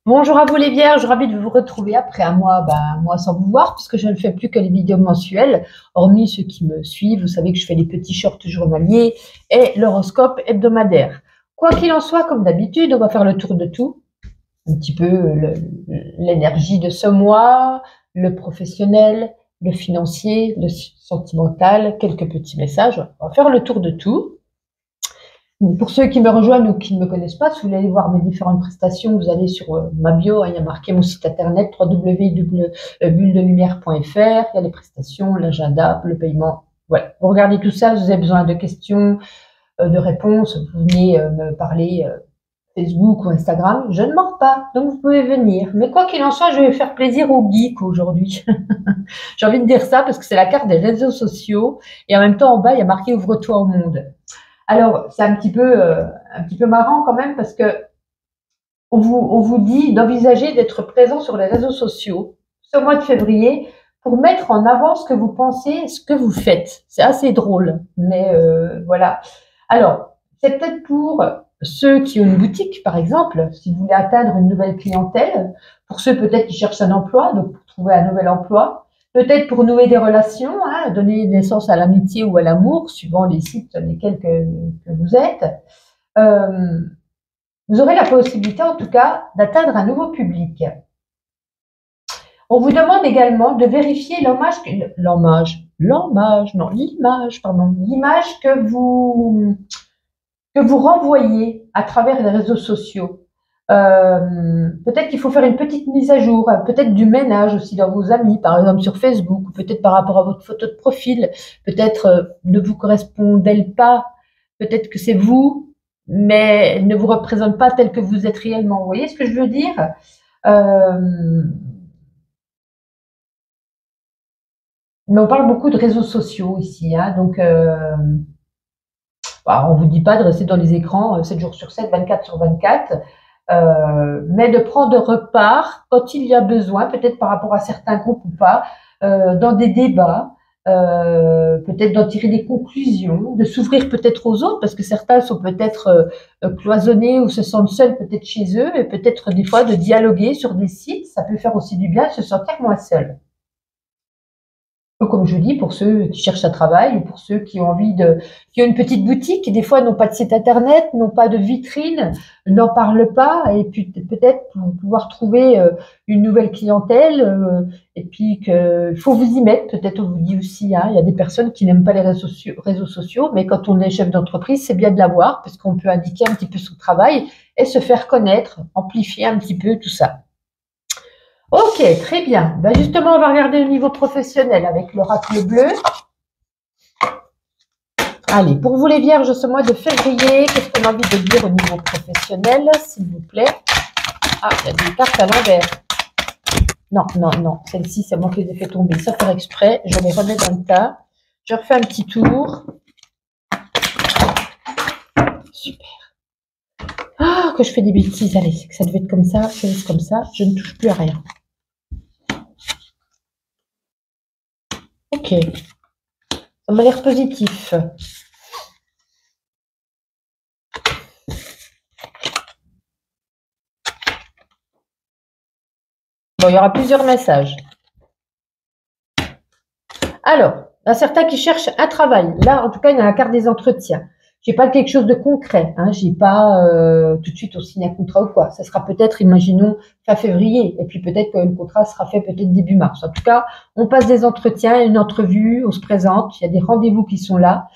Bonjour à vous les vierges, ravi de vous retrouver après un mois sans vous voir puisque je ne fais plus que les vidéos mensuelles, hormis ceux qui me suivent, vous savez que je fais les petits shorts journaliers et l'horoscope hebdomadaire. Quoi qu'il en soit, comme d'habitude, on va faire le tour de tout, un petit peu l'énergie de ce mois, le professionnel, le financier, le sentimental, quelques petits messages, on va faire le tour de tout. Pour ceux qui me rejoignent ou qui ne me connaissent pas, si vous voulez aller voir mes différentes prestations, vous allez sur ma bio, il y a marqué mon site internet www.bulledelumière.fr, il y a les prestations, l'agenda, le paiement. Voilà. Vous regardez tout ça, vous avez besoin de questions, de réponses, vous venez me parler Facebook ou Instagram, je ne mens pas, donc vous pouvez venir. Mais quoi qu'il en soit, je vais faire plaisir aux geeks aujourd'hui. J'ai envie de dire ça parce que c'est la carte des réseaux sociaux et en même temps en bas, il y a marqué ouvre-toi au monde. Alors, c'est un petit peu marrant quand même parce que on vous dit d'envisager d'être présent sur les réseaux sociaux ce mois de février pour mettre en avant ce que vous pensez, ce que vous faites. C'est assez drôle, mais voilà. Alors, c'est peut-être pour ceux qui ont une boutique, par exemple, si vous voulez atteindre une nouvelle clientèle, pour ceux peut-être qui cherchent un emploi, donc pour trouver un nouvel emploi, peut-être pour nouer des relations, hein, donner naissance à l'amitié ou à l'amour, suivant les sites sur lesquels que vous êtes. Euh, Vous aurez la possibilité, en tout cas, d'atteindre un nouveau public. On vous demande également de vérifier l'image que vous renvoyez à travers les réseaux sociaux. Peut-être qu'il faut faire une petite mise à jour, peut-être du ménage aussi dans vos amis, par exemple sur Facebook, ou peut-être par rapport à votre photo de profil, peut-être ne vous correspond-elle pas, peut-être que c'est vous, mais elle ne vous représente pas tel que vous êtes réellement. Vous voyez ce que je veux dire? Mais on parle beaucoup de réseaux sociaux ici, hein, donc on ne vous dit pas de rester dans les écrans 7 jours sur 7, 24 sur 24. Mais de prendre part quand il y a besoin, peut-être par rapport à certains groupes ou pas, dans des débats, peut-être d'en tirer des conclusions, de s'ouvrir peut-être aux autres, parce que certains sont peut-être cloisonnés ou se sentent seuls peut-être chez eux, et peut-être des fois de dialoguer sur des sites, ça peut faire aussi du bien, se sentir moins seul. Comme je dis, pour ceux qui cherchent un travail ou pour ceux qui ont qui ont une petite boutique, qui des fois n'ont pas de site internet, n'ont pas de vitrine, n'en parlent pas, et puis peut-être pour pouvoir trouver une nouvelle clientèle, et puis que faut vous y mettre. Peut-être on vous dit aussi, hein, il y a des personnes qui n'aiment pas les réseaux sociaux, mais quand on est chef d'entreprise, c'est bien de l'avoir parce qu'on peut indiquer un petit peu son travail et se faire connaître, amplifier un petit peu tout ça. Ok, très bien. Ben justement, on va regarder le niveau professionnel avec l'oracle bleu. Allez, pour vous les vierges, ce mois de février, qu'est-ce qu'on a envie de dire au niveau professionnel, s'il vous plaît? Ah, il y a des cartes à l'envers. Non, non, non, celle-ci, c'est moi qui les ai fait tomber. Ça faire exprès, je les remets dans le tas. Je refais un petit tour. Super. Ah, que je fais des bêtises. Allez, c'est que ça devait être comme ça, je laisse comme ça, je ne touche plus à rien. Ok. Ça m'a l'air positif. Bon, il y aura plusieurs messages. Alors, il y a certains qui cherchent un travail. Là, en tout cas, il y a la carte des entretiens. J'ai pas quelque chose de concret. Hein. J'ai pas tout de suite on signe un contrat ou quoi. Ça sera peut-être, imaginons, fin février. Et puis peut-être que le contrat sera fait peut-être début mars. En tout cas, on passe des entretiens, une entrevue, on se présente. Il y a des rendez-vous qui sont là.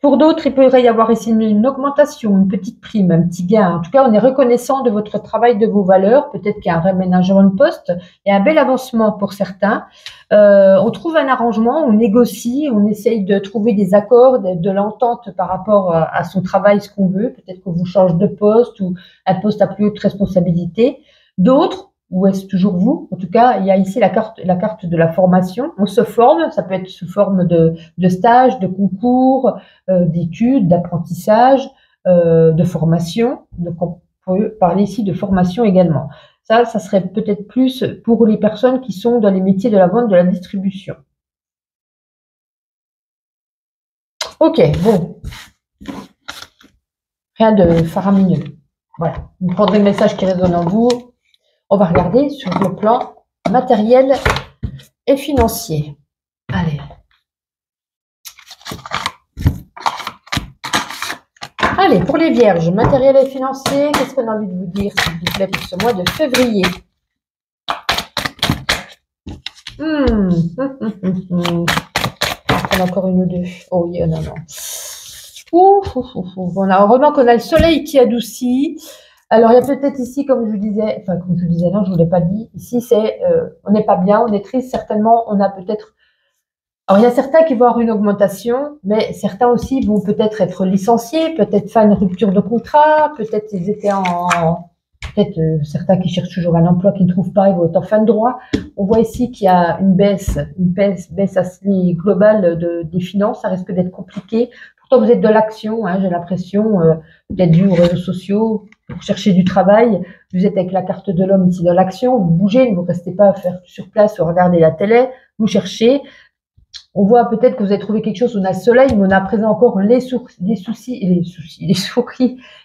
Pour d'autres, il pourrait y avoir ici une augmentation, une petite prime, un petit gain. En tout cas, on est reconnaissant de votre travail, de vos valeurs. Peut-être qu'il y a un réaménagement de poste et un bel avancement pour certains. On trouve un arrangement, on négocie, on essaye de trouver des accords, de l'entente par rapport à son travail, ce qu'on veut. Peut-être qu'on vous change de poste ou un poste à plus haute responsabilité. D'autres, ou est-ce toujours vous? En tout cas, il y a ici la carte de la formation. On se forme, ça peut être sous forme de stage, de concours, d'études, d'apprentissage, de formation. Donc, on peut parler ici de formation également. Ça serait peut-être plus pour les personnes qui sont dans les métiers de la vente, de la distribution. Ok, bon. Rien de faramineux. Voilà. Vous prendrez le message qui résonne en vous. On va regarder sur le plan matériel et financier. Allez. Allez, pour les vierges, matériel et financier, qu'est-ce qu'on a envie de vous dire, s'il vous plaît, pour ce mois de février? On a encore une ou deux. Oh oui, non, non. On remarque qu'on a le soleil qui adoucit. Alors, il y a peut-être ici, comme je vous disais, enfin, comme je vous disais, non, je ne vous l'ai pas dit. Ici, c'est, on n'est pas bien, on est triste, certainement, on a peut-être. Alors, il y a certains qui vont avoir une augmentation, mais certains aussi vont peut-être être licenciés, peut-être faire une rupture de contrat, peut-être ils étaient peut-être certains qui cherchent toujours un emploi qui ne trouvent pas, ils vont être en fin de droit. On voit ici qu'il y a une baisse assez globale des finances, ça risque d'être compliqué. Pourtant, vous êtes de l'action, hein, j'ai l'impression, peut-être dû aux réseaux sociaux, pour chercher du travail. Vous êtes avec la carte de l'homme ici dans l'action, vous bougez, ne vous restez pas à faire sur place ou regarder la télé, vous cherchez. On voit peut-être que vous avez trouvé quelque chose, on a le soleil, mais on a à présent encore les souris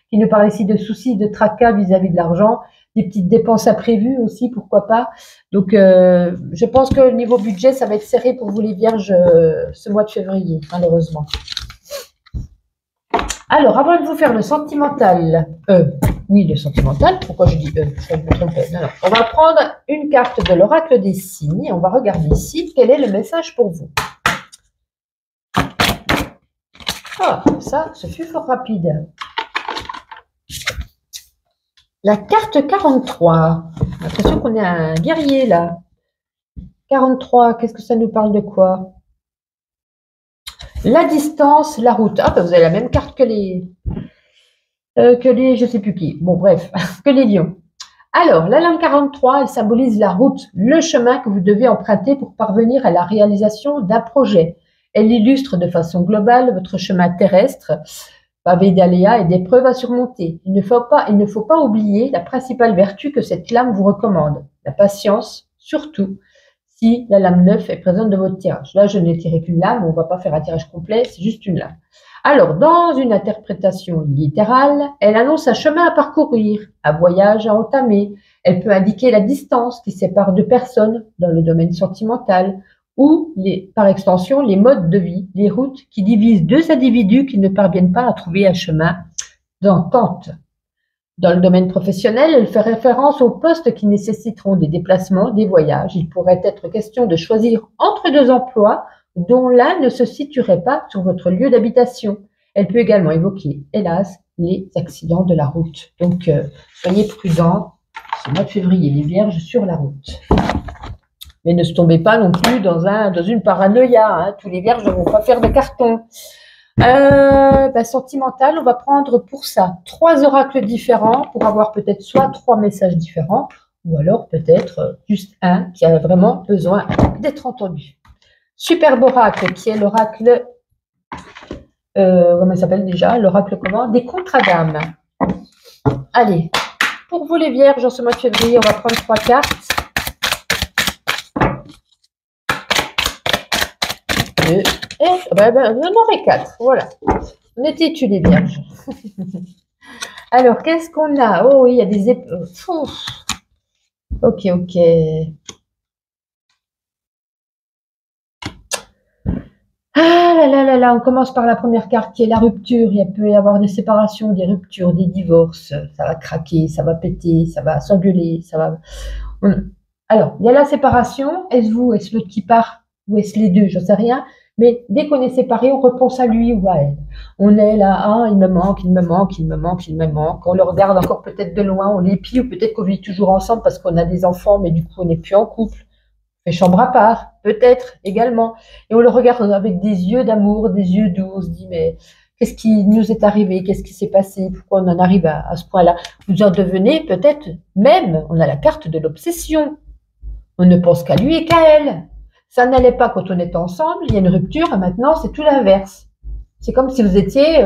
qui nous parlent ici de soucis, de tracas vis-à-vis de l'argent, des petites dépenses imprévues aussi, pourquoi pas. Donc, je pense que niveau budget, ça va être serré pour vous les vierges ce mois de février, malheureusement. Alors, avant de vous faire le sentimental, oui, le sentimental, pourquoi je dis je me trompais, non, non. On va prendre une carte de l'oracle des signes et on va regarder ici quel est le message pour vous. Ah, ça, ce fut fort rapide. La carte 43. J'ai l'impression qu'on est un guerrier, là. 43, qu'est-ce que ça nous parle de quoi? La distance, la route. Ah, ben vous avez la même carte que les je sais plus qui. Bon, bref, que les lions. Alors, la lame 43, elle symbolise la route, le chemin que vous devez emprunter pour parvenir à la réalisation d'un projet. Elle illustre de façon globale votre chemin terrestre, pavé d'aléas et d'épreuves à surmonter. Il ne faut pas oublier la principale vertu que cette lame vous recommande, la patience, surtout si la lame 9 est présente dans votre tirage. Là, je n'ai tiré qu'une lame, on ne va pas faire un tirage complet, c'est juste une lame. Alors, dans une interprétation littérale, elle annonce un chemin à parcourir, un voyage à entamer. Elle peut indiquer la distance qui sépare deux personnes dans le domaine sentimental ou, par extension, les modes de vie, les routes qui divisent deux individus qui ne parviennent pas à trouver un chemin d'entente. Dans le domaine professionnel, elle fait référence aux postes qui nécessiteront des déplacements, des voyages. Il pourrait être question de choisir entre deux emplois dont l'un ne se situerait pas sur votre lieu d'habitation. Elle peut également évoquer, hélas, les accidents de la route. Donc, soyez prudents ce mois de février, les vierges sur la route. Mais ne se tombez pas non plus dans une paranoïa. Hein. Tous les vierges ne vont pas faire de carton. Sentimental, on va prendre pour ça 3 oracles différents pour avoir peut-être soit 3 messages différents ou alors peut-être juste un qui a vraiment besoin d'être entendu. Superbe oracle qui est l'oracle, comment il s'appelle déjà? L'oracle comment? Des contrats d'âme. Allez, pour vous les vierges, en ce mois de février, on va prendre 3 cartes. Et j'en aurai 4, voilà. On est têtus les vierges. Alors, qu'est-ce qu'on a? Oh oui, il y a des épreuves. Ok. Ah là, on commence par la première carte qui est la rupture. Il peut y avoir des séparations, des ruptures, des divorces. Ça va craquer, ça va péter, ça va s'engueuler, ça va... Alors, il y a la séparation. Est-ce vous, est-ce l'autre qui part ou est-ce les deux? J'en sais rien. Mais dès qu'on est séparé, on repense à lui ou à elle. On est là, ah, il me manque. On le regarde encore peut-être de loin, on l'épie ou peut-être qu'on vit toujours ensemble parce qu'on a des enfants, mais du coup, on n'est plus en couple. On fait chambre à part, peut-être également. Et on le regarde avec des yeux d'amour, des yeux doux. On se dit, mais qu'est-ce qui nous est arrivé? Qu'est-ce qui s'est passé? Pourquoi on en arrive à ce point-là? Vous en devenez peut-être même, on a la carte de l'obsession. On ne pense qu'à lui et qu'à elle. Ça n'allait pas quand on était ensemble, il y a une rupture et maintenant c'est tout l'inverse. C'est comme si vous étiez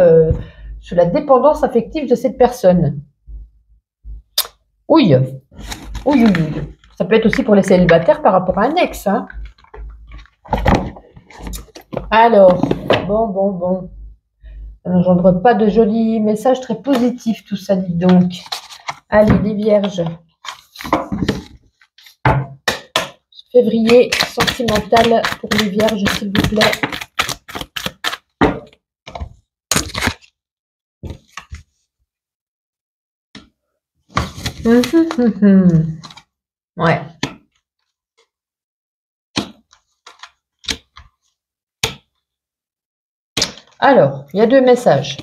sous la dépendance affective de cette personne. Oui. Ça peut être aussi pour les célibataires par rapport à un ex. Hein. Alors, bon. Ça n'engendre pas de jolis messages très positifs, tout ça, dit donc. Allez, les vierges. Février sentimental pour les vierges, s'il vous plaît. Ouais. Alors, il y a 2 messages.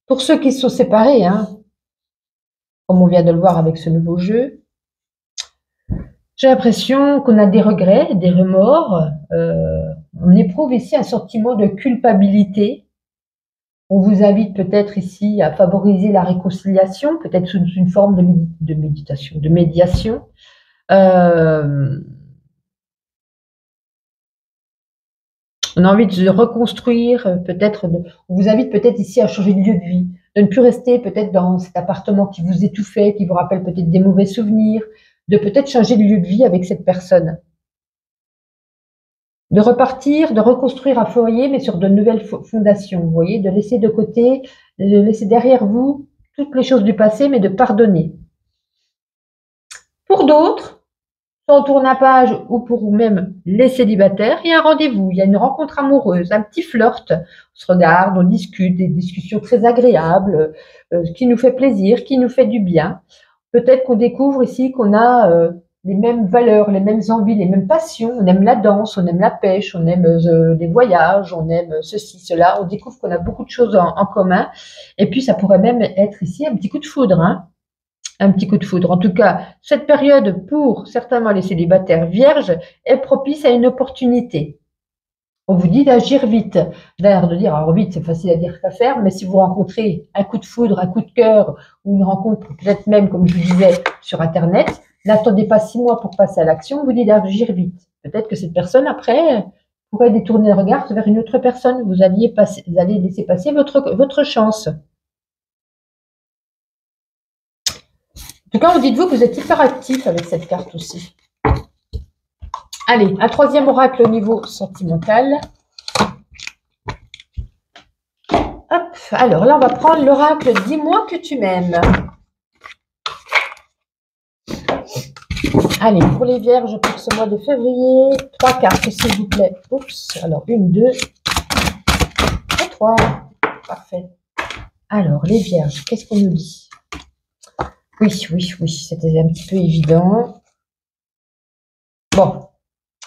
Pour ceux qui se sont séparés, hein, comme on vient de le voir avec ce nouveau jeu, j'ai l'impression qu'on a des regrets, des remords. On éprouve ici un sentiment de culpabilité. On vous invite peut-être ici à favoriser la réconciliation, peut-être sous une forme de méditation, de médiation. On a envie de reconstruire, peut-être, on vous invite peut-être ici à changer de lieu de vie, de ne plus rester peut-être dans cet appartement qui vous étouffait, qui vous rappelle peut-être des mauvais souvenirs, de peut-être changer de lieu de vie avec cette personne. De repartir, de reconstruire un foyer, mais sur de nouvelles fondations, vous voyez, de laisser de côté, de laisser derrière vous toutes les choses du passé, mais de pardonner. Pour d'autres, soit on tourne la page ou pour même les célibataires, il y a un rendez-vous, il y a une rencontre amoureuse, un petit flirt, on se regarde, on discute, des discussions très agréables, qui nous fait plaisir, qui nous fait du bien. Peut-être qu'on découvre ici qu'on a les mêmes valeurs, les mêmes envies, les mêmes passions. On aime la danse, on aime la pêche, on aime les voyages, on aime ceci, cela. On découvre qu'on a beaucoup de choses en commun. Et puis, ça pourrait même être ici un petit coup de foudre, hein. Un petit coup de foudre. En tout cas, cette période, pour certainement les célibataires vierges, est propice à une opportunité. On vous dit d'agir vite. D'ailleurs, de dire, alors vite, c'est facile à dire qu'à faire, mais si vous rencontrez un coup de foudre, un coup de cœur, ou une rencontre, peut-être même, comme je vous disais, sur Internet, n'attendez pas 6 mois pour passer à l'action, on vous dit d'agir vite. Peut-être que cette personne, après, pourrait détourner le regard vers une autre personne. Vous allez laisser passer votre chance. En tout cas, dites-vous que vous êtes hyper actif avec cette carte aussi. Allez, un 3e oracle au niveau sentimental. Hop, alors là, on va prendre l'oracle « Dis-moi que tu m'aimes ». Allez, pour les vierges, pour ce mois de février, 3 cartes, s'il vous plaît. Oups, alors 1, 2 et 3. Parfait. Alors, les vierges, qu'est-ce qu'on nous dit? Oui, c'était un petit peu évident. Bon,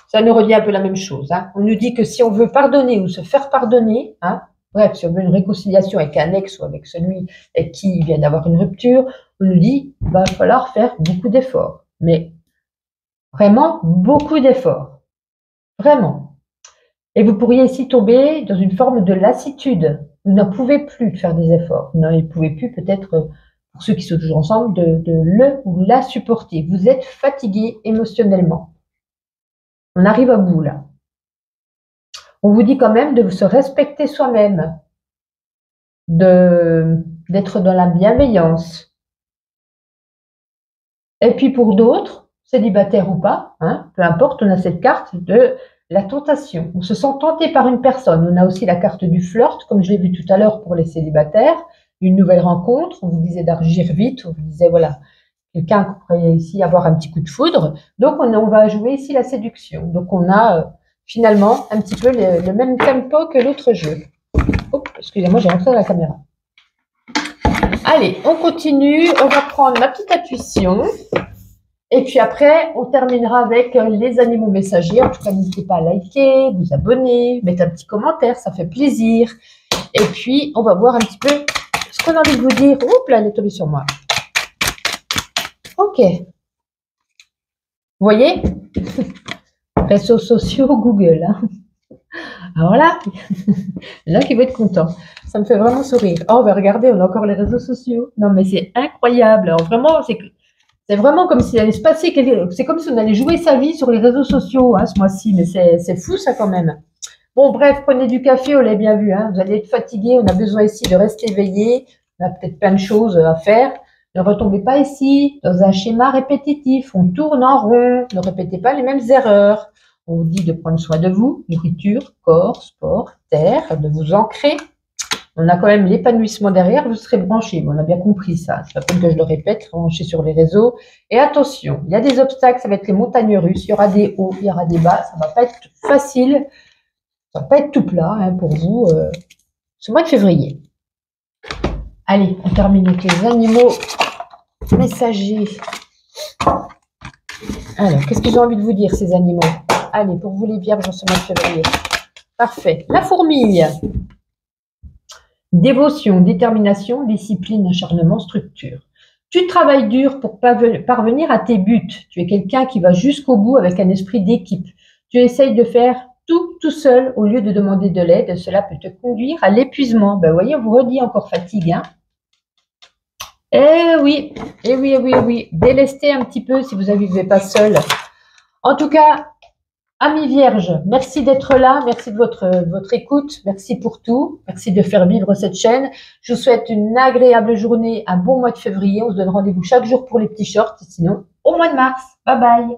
ça nous redit un peu la même chose, hein. On nous dit que si on veut pardonner ou se faire pardonner, hein, bref, si on veut une réconciliation avec un ex ou avec celui avec qui vient d'avoir une rupture, on nous dit qu'il va falloir faire beaucoup d'efforts. Mais vraiment beaucoup d'efforts. Vraiment. Et vous pourriez ici tomber dans une forme de lassitude. Vous n'en pouvez plus de faire des efforts. Vous n'en pouvez plus peut-être, pour ceux qui sont toujours ensemble, de le ou la supporter. Vous êtes fatigué émotionnellement. On arrive à bout là. On vous dit quand même de se respecter soi-même, d'être dans la bienveillance. Et puis pour d'autres, célibataires ou pas, hein, peu importe, on a cette carte de la tentation. On se sent tenté par une personne. On a aussi la carte du flirt, comme je l'ai vu tout à l'heure pour les célibataires. Une nouvelle rencontre, on vous disait d'agir vite, on vous disait voilà, quelqu'un qui pourrait ici avoir un petit coup de foudre. Donc on va jouer ici la séduction. Donc on a finalement un petit peu le même tempo que l'autre jeu. Oh, excusez-moi, j'ai rentré dans la caméra. Allez, on continue, on va prendre ma petite intuition. Et puis après, on terminera avec les animaux messagers. En tout cas, n'hésitez pas à liker, vous abonner, mettre un petit commentaire, ça fait plaisir. Et puis, on va voir un petit peu ce qu'on a envie de vous dire. Oups, là, elle est tombée sur moi. Ok. Vous voyez? Réseaux sociaux, Google. Hein. Alors là, là qui va être content. Ça me fait vraiment sourire. Oh, ben regardez, on a encore les réseaux sociaux. Non, mais c'est incroyable. Alors vraiment, c'est vraiment comme s'il allait se passer, c'est comme si on allait jouer sa vie sur les réseaux sociaux hein, ce mois-ci, mais c'est fou ça quand même. Bon bref, prenez du café, on l'a bien vu, hein, vous allez être fatigué, on a besoin ici de rester éveillé, on a peut-être plein de choses à faire. Ne retombez pas ici dans un schéma répétitif, on tourne en rond, ne répétez pas les mêmes erreurs. On vous dit de prendre soin de vous, nourriture, corps, sport, terre, de vous ancrer On a quand même l'épanouissement derrière, vous serez branché. On a bien compris ça. C'est pas peine que je le répète, branché sur les réseaux. Et attention, il y a des obstacles, ça va être les montagnes russes. Il y aura des hauts, il y aura des bas. Ça va pas être facile. Ça va pas être tout plat hein, pour vous ce mois de février. Allez, on termine avec les animaux messagers. Alors, qu'est-ce que j'ai envie de vous dire, ces animaux? Allez, pour vous les vierges en ce mois de février. Parfait. La fourmille. Dévotion, détermination, discipline, acharnement, structure. Tu travailles dur pour parvenir à tes buts. Tu es quelqu'un qui va jusqu'au bout avec un esprit d'équipe. Tu essayes de faire tout seul au lieu de demander de l'aide. Cela peut te conduire à l'épuisement. Ben, vous voyez, on vous redit encore fatigue. Hein. Eh oui, eh oui, eh oui, eh oui. Délestez un petit peu si vous n'arrivez pas seul. En tout cas, amis vierges, merci d'être là, merci de votre écoute, merci pour tout, merci de faire vivre cette chaîne. Je vous souhaite une agréable journée, un bon mois de février. On se donne rendez-vous chaque jour pour les petits shorts, sinon au mois de mars. Bye bye.